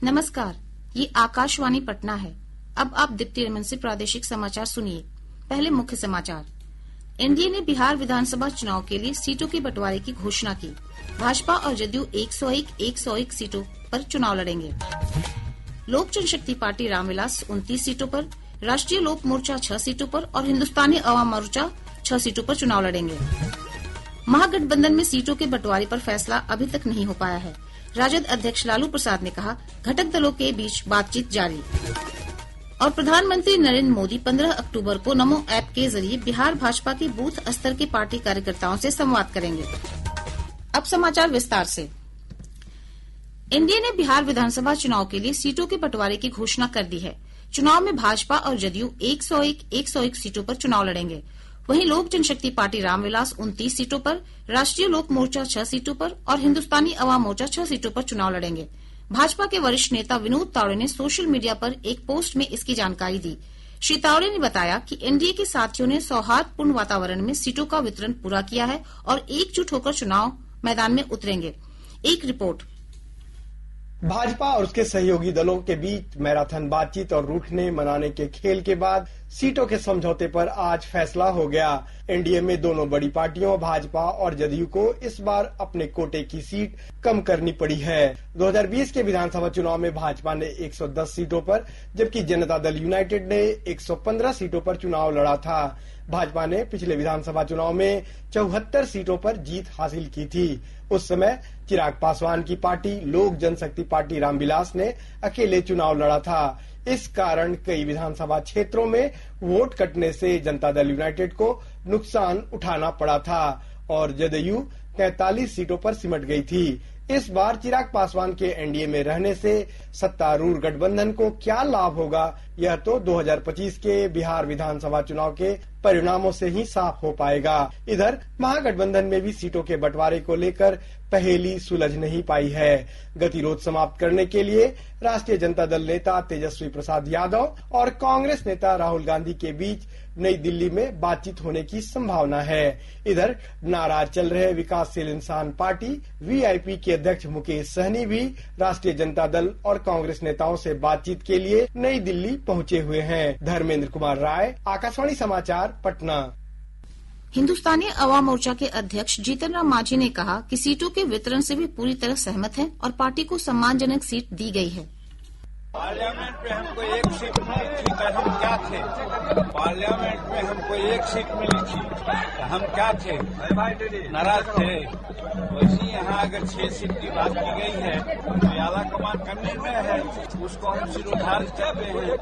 नमस्कार, ये आकाशवाणी पटना है। अब आप दीप्ति रमन से प्रादेशिक समाचार सुनिए। पहले मुख्य समाचार। एनडीए ने बिहार विधानसभा चुनाव के लिए सीटों के बंटवारे की घोषणा की। भाजपा और जदयू 101 सीटों पर चुनाव लड़ेंगे। लोक जनशक्ति पार्टी रामविलास 29 सीटों पर, राष्ट्रीय लोक मोर्चा 6 सीटों पर और हिंदुस्तानी अवाम मोर्चा 6 सीटों पर चुनाव लड़ेंगे। महागठबंधन में सीटों के बंटवारे पर फैसला अभी तक नहीं हो पाया है। राजद अध्यक्ष लालू प्रसाद ने कहा, घटक दलों के बीच बातचीत जारी। और प्रधानमंत्री नरेंद्र मोदी 15 अक्टूबर को नमो ऐप के जरिए बिहार भाजपा के बूथ स्तर के पार्टी कार्यकर्ताओं से संवाद करेंगे। अब समाचार विस्तार से। एनडीए ने बिहार विधानसभा चुनाव के लिए सीटों के बंटवारे की घोषणा कर दी है। चुनाव में भाजपा और जदयू 101 सीटों पर चुनाव लड़ेंगे। वहीं लोक जनशक्ति पार्टी रामविलास 29 सीटों पर, राष्ट्रीय लोक मोर्चा 6 सीटों पर और हिंदुस्तानी अवाम मोर्चा 6 सीटों पर चुनाव लड़ेंगे। भाजपा के वरिष्ठ नेता विनोद तावड़े ने सोशल मीडिया पर एक पोस्ट में इसकी जानकारी दी। श्री तावड़े ने बताया कि एनडीए के साथियों ने सौहार्दपूर्ण वातावरण में सीटों का वितरण पूरा किया है और एकजुट होकर चुनाव मैदान में उतरेंगे। एक रिपोर्ट। भाजपा और उसके सहयोगी दलों के बीच मैराथन बातचीत और रूठने मनाने के खेल के बाद सीटों के समझौते पर आज फैसला हो गया। एनडीए में दोनों बड़ी पार्टियों भाजपा और जदयू को इस बार अपने कोटे की सीट कम करनी पड़ी है। 2020 के विधानसभा चुनाव में भाजपा ने 110 सीटों पर जबकि जनता दल यूनाइटेड ने 115 सीटों पर चुनाव लड़ा था। भाजपा ने पिछले विधानसभा चुनाव में 74 सीटों पर जीत हासिल की थी। उस समय चिराग पासवान की पार्टी लोक जनशक्ति पार्टी रामविलास ने अकेले चुनाव लड़ा था। इस कारण कई विधानसभा क्षेत्रों में वोट कटने से जनता दल यूनाइटेड को नुकसान उठाना पड़ा था और जदयू 43 सीटों पर सिमट गई थी। इस बार चिराग पासवान के एनडीए में रहने से सत्तारूढ़ गठबंधन को क्या लाभ होगा, यह तो 2025 के बिहार विधानसभा चुनाव के परिणामों से ही साफ हो पाएगा। इधर महागठबंधन में भी सीटों के बंटवारे को लेकर पहेली सुलझ नहीं पाई है। गतिरोध समाप्त करने के लिए राष्ट्रीय जनता दल नेता तेजस्वी प्रसाद यादव और कांग्रेस नेता राहुल गांधी के बीच नई दिल्ली में बातचीत होने की संभावना है। इधर नाराज चल रहे विकासशील इंसान पार्टी वीआईपी के अध्यक्ष मुकेश सहनी भी राष्ट्रीय जनता दल और कांग्रेस नेताओं से बातचीत के लिए नई दिल्ली पहुंचे हुए हैं। धर्मेंद्र कुमार राय, आकाशवाणी समाचार, पटना। हिंदुस्तानी अवाम मोर्चा के अध्यक्ष जीतन राम मांझी ने कहा कि सीटों के वितरण से भी पूरी तरह सहमत हैं और पार्टी को सम्मानजनक सीट दी गई है। पार्लियामेंट में हमको एक सीट मिली थी तो हम क्या थे? पार्लियामेंट में हमको एक सीट मिली थी तो हम क्या थे? नाराज थे। वैसे यहाँ अगर 6 सीट की बात की गई है तो आला कमान करने में है, उसको हम सिरोधार्य करते हैं।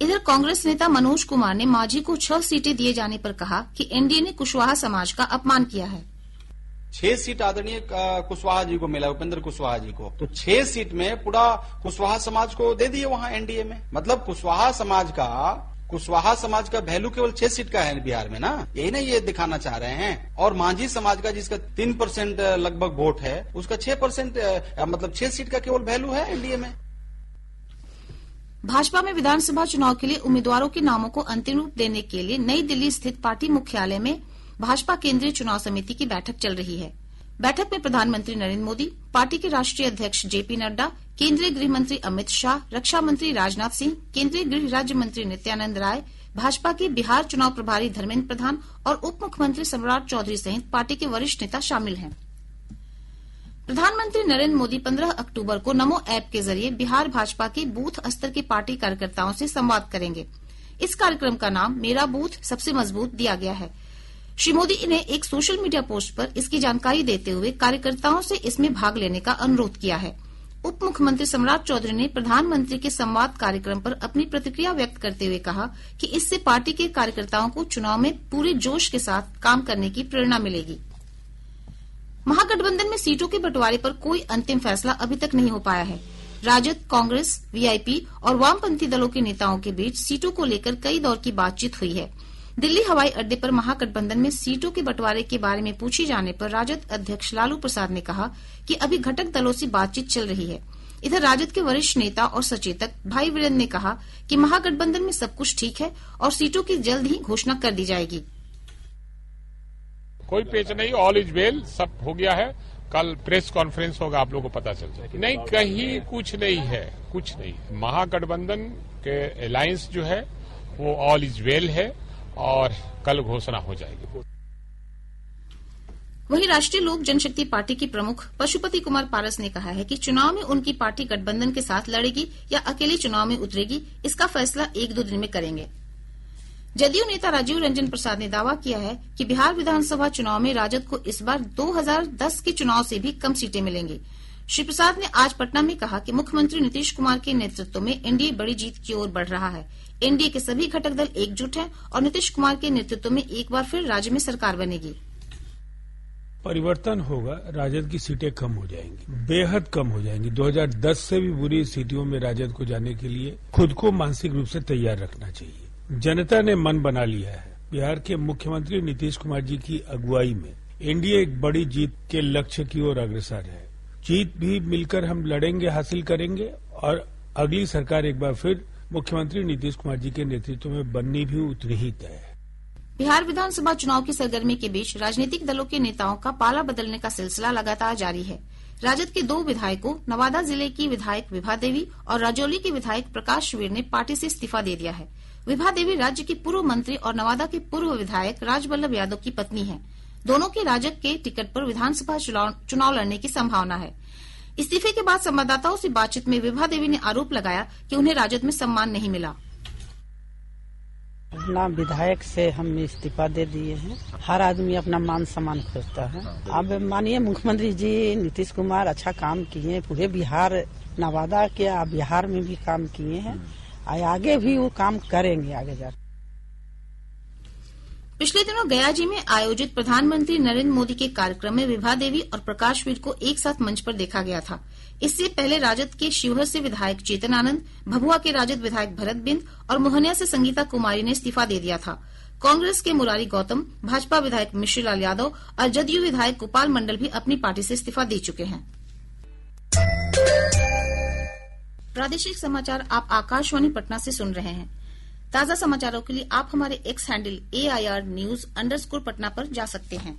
इधर कांग्रेस नेता मनोज कुमार ने मांझी को 6 सीटें दिए जाने पर कहा कि एनडीए ने कुशवाहा समाज का अपमान किया है। 6 सीट आदरणीय कुशवाहा जी को मिला, उपेंद्र कुशवाहा जी को, तो 6 सीट में पूरा कुशवाहा समाज को दे दिए वहां एनडीए में। मतलब कुशवाहा समाज का वैल्यू केवल 6 सीट का है बिहार में ना, यही ना ये दिखाना चाह रहे हैं। और मांझी समाज का जिसका 3% लगभग वोट है, उसका 6% मतलब 6 सीट का केवल वैल्यू है एनडीए में। भाजपा में विधानसभा चुनाव के लिए उम्मीदवारों के नामों को अंतिम रूप देने के लिए नई दिल्ली स्थित पार्टी मुख्यालय में भाजपा केंद्रीय चुनाव समिति की बैठक चल रही है। बैठक में प्रधानमंत्री नरेंद्र मोदी, पार्टी के राष्ट्रीय अध्यक्ष जेपी नड्डा, केंद्रीय गृह मंत्री अमित शाह, रक्षा मंत्री राजनाथ सिंह, केंद्रीय गृह राज्य मंत्री नित्यानंद राय, भाजपा के बिहार चुनाव प्रभारी धर्मेंद्र प्रधान और उप मुख्यमंत्री सम्राट चौधरी सहित पार्टी के वरिष्ठ नेता शामिल हैं। प्रधानमंत्री नरेंद्र मोदी 15 अक्टूबर को नमो ऐप के जरिए बिहार भाजपा के बूथ स्तर के पार्टी कार्यकर्ताओं से संवाद करेंगे। इस कार्यक्रम का नाम मेरा बूथ सबसे मजबूत दिया गया है। श्री मोदी ने एक सोशल मीडिया पोस्ट पर इसकी जानकारी देते हुए कार्यकर्ताओं से इसमें भाग लेने का अनुरोध किया है। उप मुख्यमंत्री सम्राट चौधरी ने प्रधानमंत्री के संवाद कार्यक्रम पर अपनी प्रतिक्रिया व्यक्त करते हुए कहा कि इससे पार्टी के कार्यकर्ताओं को चुनाव में पूरे जोश के साथ काम करने की प्रेरणा मिलेगी। महागठबंधन में सीटों के बंटवारे पर कोई अंतिम फैसला अभी तक नहीं हो पाया है। राजद, कांग्रेस, वीआईपी और वामपंथी दलों के नेताओं के बीच सीटों को लेकर कई दौर की बातचीत हुई है। दिल्ली हवाई अड्डे पर महागठबंधन में सीटों के बंटवारे के बारे में पूछे जाने पर राजद अध्यक्ष लालू प्रसाद ने कहा कि अभी घटक दलों से बातचीत चल रही है। इधर राजद के वरिष्ठ नेता और सचेतक भाई वीरेंद्र ने कहा कि महागठबंधन में सब कुछ ठीक है और सीटों की जल्द ही घोषणा कर दी जाएगी। कोई पेच नहीं, ऑल इज वेल, सब हो गया है। कल प्रेस कॉन्फ्रेंस होगा, आप लोगों को पता चल जाएगा। नहीं, कहीं कुछ नहीं है, कुछ नहीं। महागठबंधन के अलायंस जो है वो ऑल इज वेल है और कल घोषणा हो जाएगी। वहीं राष्ट्रीय लोक जनशक्ति पार्टी की प्रमुख पशुपति कुमार पारस ने कहा है कि चुनाव में उनकी पार्टी गठबंधन के साथ लड़ेगी या अकेले चुनाव में उतरेगी, इसका फैसला 1-2 दिन में करेंगे। जदयू नेता राजीव रंजन प्रसाद ने दावा किया है कि बिहार विधानसभा चुनाव में राजद को इस बार 2010 के चुनाव से भी कम सीटें मिलेंगी। श्री प्रसाद ने आज पटना में कहा कि मुख्यमंत्री नीतीश कुमार के नेतृत्व में एनडीए बड़ी जीत की ओर बढ़ रहा है। एनडीए के सभी घटक दल एकजुट हैं और नीतीश कुमार के नेतृत्व में एक बार फिर राज्य में सरकार बनेगी। परिवर्तन होगा, राजद की सीटें कम हो जाएंगी, बेहद कम हो जाएंगी। 2010 से भी बुरी स्थितियों में राजद को जाने के लिए खुद को मानसिक रूप से तैयार रखना चाहिए। जनता ने मन बना लिया है। बिहार के मुख्यमंत्री नीतीश कुमार जी की अगुवाई में एनडीए एक बड़ी जीत के लक्ष्य की ओर अग्रसर है। जीत भी मिलकर हम लड़ेंगे, हासिल करेंगे और अगली सरकार एक बार फिर मुख्यमंत्री नीतीश कुमार जी के नेतृत्व में बननी भी उतनी ही तय है। बिहार विधानसभा चुनाव की सरगर्मी के बीच राजनीतिक दलों के नेताओं का पाला बदलने का सिलसिला लगातार जारी है। राजद के 2 विधायकों, नवादा जिले की विधायक विभा देवी और राजौली के विधायक प्रकाश वीर ने पार्टी से इस्तीफा दे दिया है। विभा देवी राज्य की पूर्व मंत्री और नवादा के पूर्व विधायक राजवल्लभ यादव की पत्नी है। दोनों के राजग के टिकट पर विधानसभा चुनाव लड़ने की संभावना है। इस्तीफे के बाद संवाददाताओं से बातचीत में विभा देवी ने आरोप लगाया कि उन्हें राजद में सम्मान नहीं मिला। अपना विधायक से हम इस्तीफा दे दिए हैं। हर आदमी अपना मान सम्मान खोजता है। अब माननीय मुख्यमंत्री जी नीतीश कुमार अच्छा काम किए, पूरे बिहार, नवादा के बिहार में भी काम किए हैं, आगे भी वो काम करेंगे आगे जाकर। पिछले दिनों गया जी में आयोजित प्रधानमंत्री नरेंद्र मोदी के कार्यक्रम में विभा देवी और प्रकाश वीर को एक साथ मंच पर देखा गया था। इससे पहले राजद के शिवहर से विधायक चेतन आनंद, भभुआ के राजद विधायक भरत बिंद और मोहनिया से संगीता कुमारी ने इस्तीफा दे दिया था। कांग्रेस के मुरारी गौतम, भाजपा विधायक मिश्रीलाल यादव और जदयू विधायक गोपाल मंडल भी अपनी पार्टी से इस्तीफा दे चुके हैं। प्रादेशिक समाचार आप आकाशवाणी पटना से सुन रहे हैं। ताजा समाचारों के लिए आप हमारे एक्स हैंडल AIR_News_ पर जा सकते हैं।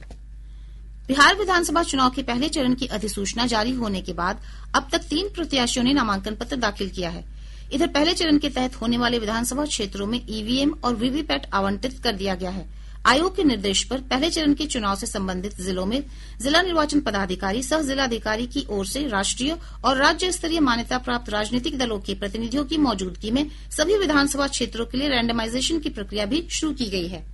बिहार विधानसभा चुनाव के पहले चरण की अधिसूचना जारी होने के बाद अब तक 3 प्रत्याशियों ने नामांकन पत्र दाखिल किया है। इधर पहले चरण के तहत होने वाले विधानसभा क्षेत्रों में ईवीएम और वीवीपैट आवंटित कर दिया गया है। आयोग के निर्देश पर पहले चरण के चुनाव से संबंधित जिलों में जिला निर्वाचन पदाधिकारी, सह जिलाधिकारी की ओर से राष्ट्रीय और राज्य स्तरीय मान्यता प्राप्त राजनीतिक दलों के प्रतिनिधियों की मौजूदगी में सभी विधानसभा क्षेत्रों के लिए रैंडमाइजेशन की प्रक्रिया भी शुरू की गई है।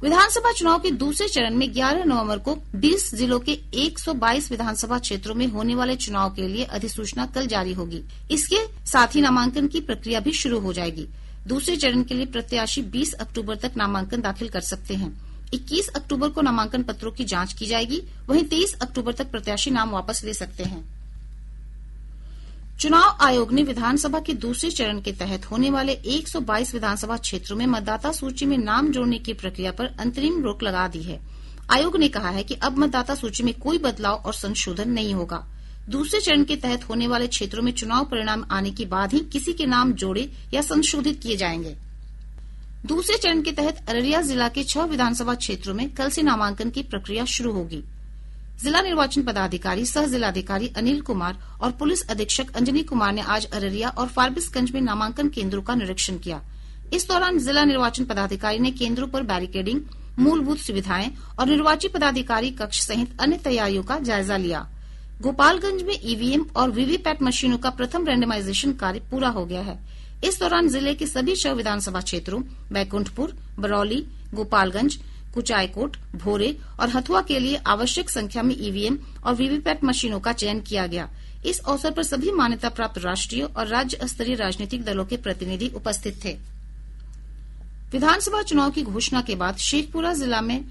विधानसभा चुनाव के दूसरे चरण में 11 नवंबर को 20 जिलों के 122 विधानसभा क्षेत्रों में होने वाले चुनाव के लिए अधिसूचना कल जारी होगी। इसके साथ ही नामांकन की प्रक्रिया भी शुरू हो जाएगी। दूसरे चरण के लिए प्रत्याशी 20 अक्टूबर तक नामांकन दाखिल कर सकते हैं। 21 अक्टूबर को नामांकन पत्रों की जांच की जाएगी। वहीं 23 अक्टूबर तक प्रत्याशी नाम वापस ले सकते हैं। चुनाव आयोग ने विधानसभा के दूसरे चरण के तहत होने वाले 122 विधानसभा क्षेत्रों में मतदाता सूची में नाम जोड़ने की प्रक्रिया पर अंतरिम रोक लगा दी है। आयोग ने कहा है कि अब मतदाता सूची में कोई बदलाव और संशोधन नहीं होगा। दूसरे चरण के तहत होने वाले क्षेत्रों में चुनाव परिणाम आने के बाद ही किसी के नाम जोड़े या संशोधित किए जाएंगे। दूसरे चरण के तहत अररिया जिला के 6 विधानसभा क्षेत्रों में कल से नामांकन की प्रक्रिया शुरू होगी। जिला निर्वाचन पदाधिकारी, सह जिलाधिकारी अनिल कुमार और पुलिस अधीक्षक अंजनी कुमार ने आज अररिया और फारबिसगंज में नामांकन केंद्रों का निरीक्षण किया। इस दौरान जिला निर्वाचन पदाधिकारी ने केंद्रों पर बैरिकेडिंग, मूलभूत सुविधाएं और निर्वाची पदाधिकारी कक्ष सहित अन्य तैयारियों का जायजा लिया। गोपालगंज में ईवीएम और वीवीपैट मशीनों का प्रथम रैंडमाइजेशन कार्य पूरा हो गया है। इस दौरान जिले के सभी 6 विधानसभा क्षेत्रों बैकुंठपुर, बरौली, गोपालगंज, कुचायकोट, भोरे और हथुआ के लिए आवश्यक संख्या में ईवीएम और वीवीपैट मशीनों का चयन किया गया। इस अवसर पर सभी मान्यता प्राप्त राष्ट्रीय और राज्य स्तरीय राजनीतिक दलों के प्रतिनिधि उपस्थित थे। विधानसभा चुनाव की घोषणा के बाद शेखपुरा जिला में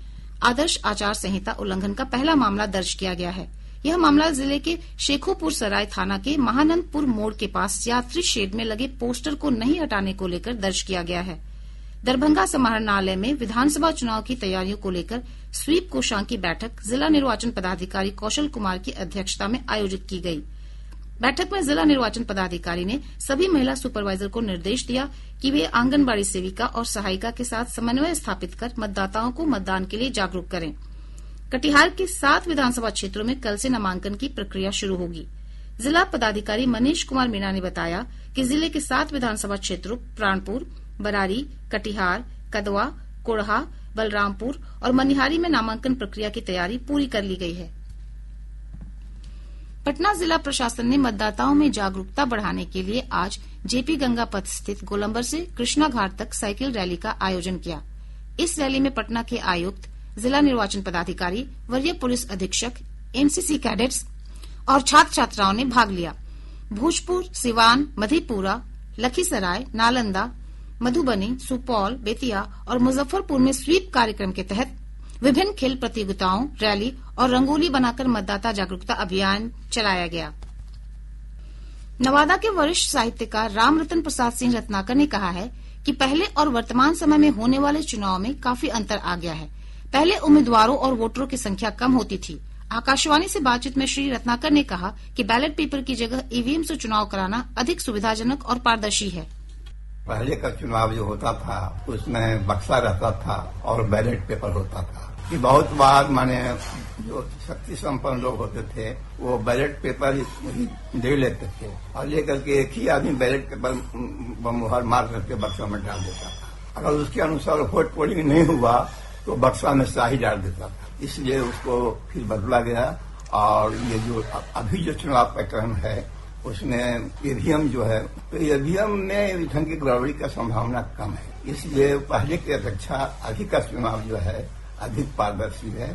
आदर्श आचार संहिता उल्लंघन का पहला मामला दर्ज किया गया है। यह मामला जिले के शेखोपुर सराय थाना के महानंदपुर मोड़ के पास यात्री शेड में लगे पोस्टर को नहीं हटाने को लेकर दर्ज किया गया है। दरभंगा समाहरणालय में विधानसभा चुनाव की तैयारियों को लेकर स्वीप कोषांग की बैठक जिला निर्वाचन पदाधिकारी कौशल कुमार की अध्यक्षता में आयोजित की गई। बैठक में जिला निर्वाचन पदाधिकारी ने सभी महिला सुपरवाइजर को निर्देश दिया कि वे आंगनबाड़ी सेविका और सहायिका के साथ समन्वय स्थापित कर मतदाताओं को मतदान के लिए जागरूक करें। कटिहार के 7 विधानसभा क्षेत्रों में कल से नामांकन की प्रक्रिया शुरू होगी। जिला पदाधिकारी मनीष कुमार मीणा ने बताया कि जिले के 7 विधानसभा क्षेत्रों प्राणपुर, बरारी, कटिहार, कदवा, कोढ़ा, बलरामपुर और मनिहारी में नामांकन प्रक्रिया की तैयारी पूरी कर ली गई है। पटना जिला प्रशासन ने मतदाताओं में जागरूकता बढ़ाने के लिए आज जेपी गंगा पथ स्थित गोलंबर से कृष्णा घाट तक साइकिल रैली का आयोजन किया। इस रैली में पटना के आयुक्त, जिला निर्वाचन पदाधिकारी, वरीय पुलिस अधीक्षक, एनसीसी कैडेट्स और छात्र छात्राओं ने भाग लिया। भोजपुर, सिवान, मधेपुरा, लखीसराय, नालंदा, मधुबनी, सुपौल, बेतिया और मुजफ्फरपुर में स्वीप कार्यक्रम के तहत विभिन्न खेल प्रतियोगिताओं, रैली और रंगोली बनाकर मतदाता जागरूकता अभियान चलाया गया। नवादा के वरिष्ठ साहित्यकार रामरतन प्रसाद सिंह रत्नाकर ने कहा है कि पहले और वर्तमान समय में होने वाले चुनाव में काफी अंतर आ गया है। पहले उम्मीदवारों और वोटरों की संख्या कम होती थी। आकाशवाणी से बातचीत में श्री रत्नाकर ने कहा कि बैलेट पेपर की जगह ईवीएम से चुनाव कराना अधिक सुविधाजनक और पारदर्शी है। पहले का चुनाव जो होता था उसमें बक्सा रहता था और बैलेट पेपर होता था कि बहुत बार माने जो शक्ति संपन्न लोग होते थे वो बैलेट पेपर ही दे लेते थे और लेकर के एक ही आदमी बैलेट पेपर मुहर मार करके बक्सा में डाल देता था। अगर उसके अनुसार वोट पोलिंग नहीं हुआ तो बक्सा में स्याही डाल देता था। इसलिए उसको फिर बदला गया और ये जो अभी जो चुनाव पैटर्न है उसमें ईवीएम जो है तो ईवीएम में ढंग की गड़बड़ी का संभावना कम है। इसलिए पहले की अपेक्षा अभी का चुनाव जो है अधिक पारदर्शी है।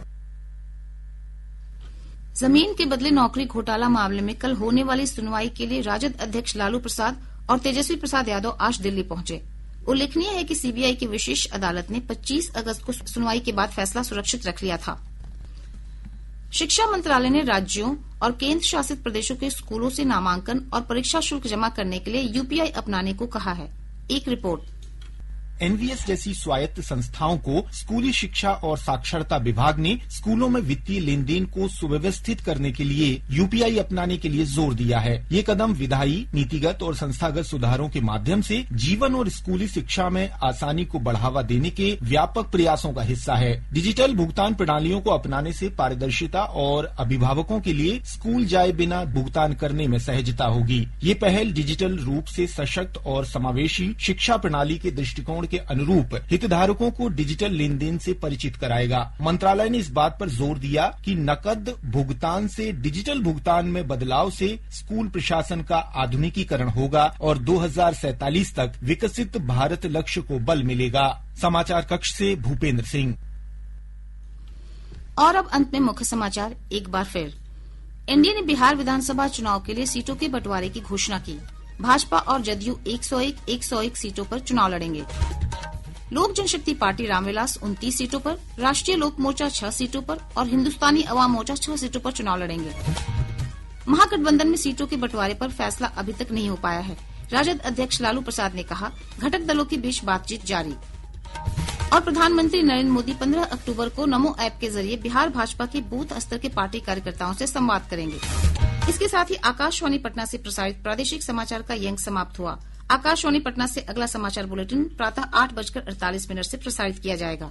जमीन के बदले नौकरी घोटाला मामले में कल होने वाली सुनवाई के लिए राजद अध्यक्ष लालू प्रसाद और तेजस्वी प्रसाद यादव आज दिल्ली पहुंचे। उल्लेखनीय है कि सीबीआई की विशेष अदालत ने 25 अगस्त को सुनवाई के बाद फैसला सुरक्षित रख लिया था। शिक्षा मंत्रालय ने राज्यों और केंद्र शासित प्रदेशों के स्कूलों से नामांकन और परीक्षा शुल्क जमा करने के लिए यूपीआई अपनाने को कहा है। एक रिपोर्ट। एनवीएस जैसी स्वायत्त संस्थाओं को स्कूली शिक्षा और साक्षरता विभाग ने स्कूलों में वित्तीय लेन देन को सुव्यवस्थित करने के लिए यूपीआई अपनाने के लिए जोर दिया है। ये कदम विधायी, नीतिगत और संस्थागत सुधारों के माध्यम से जीवन और स्कूली शिक्षा में आसानी को बढ़ावा देने के व्यापक प्रयासों का हिस्सा है। डिजिटल भुगतान प्रणालियों को अपनाने से पारदर्शिता और अभिभावकों के लिए स्कूल जाए बिना भुगतान करने में सहजता होगी। ये पहल डिजिटल रूप से सशक्त और समावेशी शिक्षा प्रणाली के दृष्टिकोण के अनुरूप हितधारकों को डिजिटल लेन देन से परिचित कराएगा। मंत्रालय ने इस बात पर जोर दिया कि नकद भुगतान से डिजिटल भुगतान में बदलाव से स्कूल प्रशासन का आधुनिकीकरण होगा और 2047 तक विकसित भारत लक्ष्य को बल मिलेगा। समाचार कक्ष से भूपेंद्र सिंह। और अब अंत में मुख्य समाचार एक बार फिर। एनडीए ने बिहार विधानसभा चुनाव के लिए सीटों के बंटवारे की घोषणा की। भाजपा और जदयू 101 सीटों पर चुनाव लड़ेंगे। लोक जनशक्ति पार्टी रामविलास 29 सीटों पर, राष्ट्रीय लोक मोर्चा 6 सीटों पर और हिंदुस्तानी अवाम मोर्चा 6 सीटों पर चुनाव लड़ेंगे। महागठबंधन में सीटों के बंटवारे पर फैसला अभी तक नहीं हो पाया है। राजद अध्यक्ष लालू प्रसाद ने कहा, घटक दलों के बीच बातचीत जारी। और प्रधानमंत्री नरेंद्र मोदी 15 अक्टूबर को नमो ऐप के जरिए बिहार भाजपा के बूथ स्तर के पार्टी कार्यकर्ताओं से संवाद करेंगे। इसके साथ ही आकाशवाणी पटना से प्रसारित प्रादेशिक समाचार का ये अंक समाप्त हुआ। आकाशवाणी पटना से अगला समाचार बुलेटिन प्रातः 8:48 से प्रसारित किया जाएगा।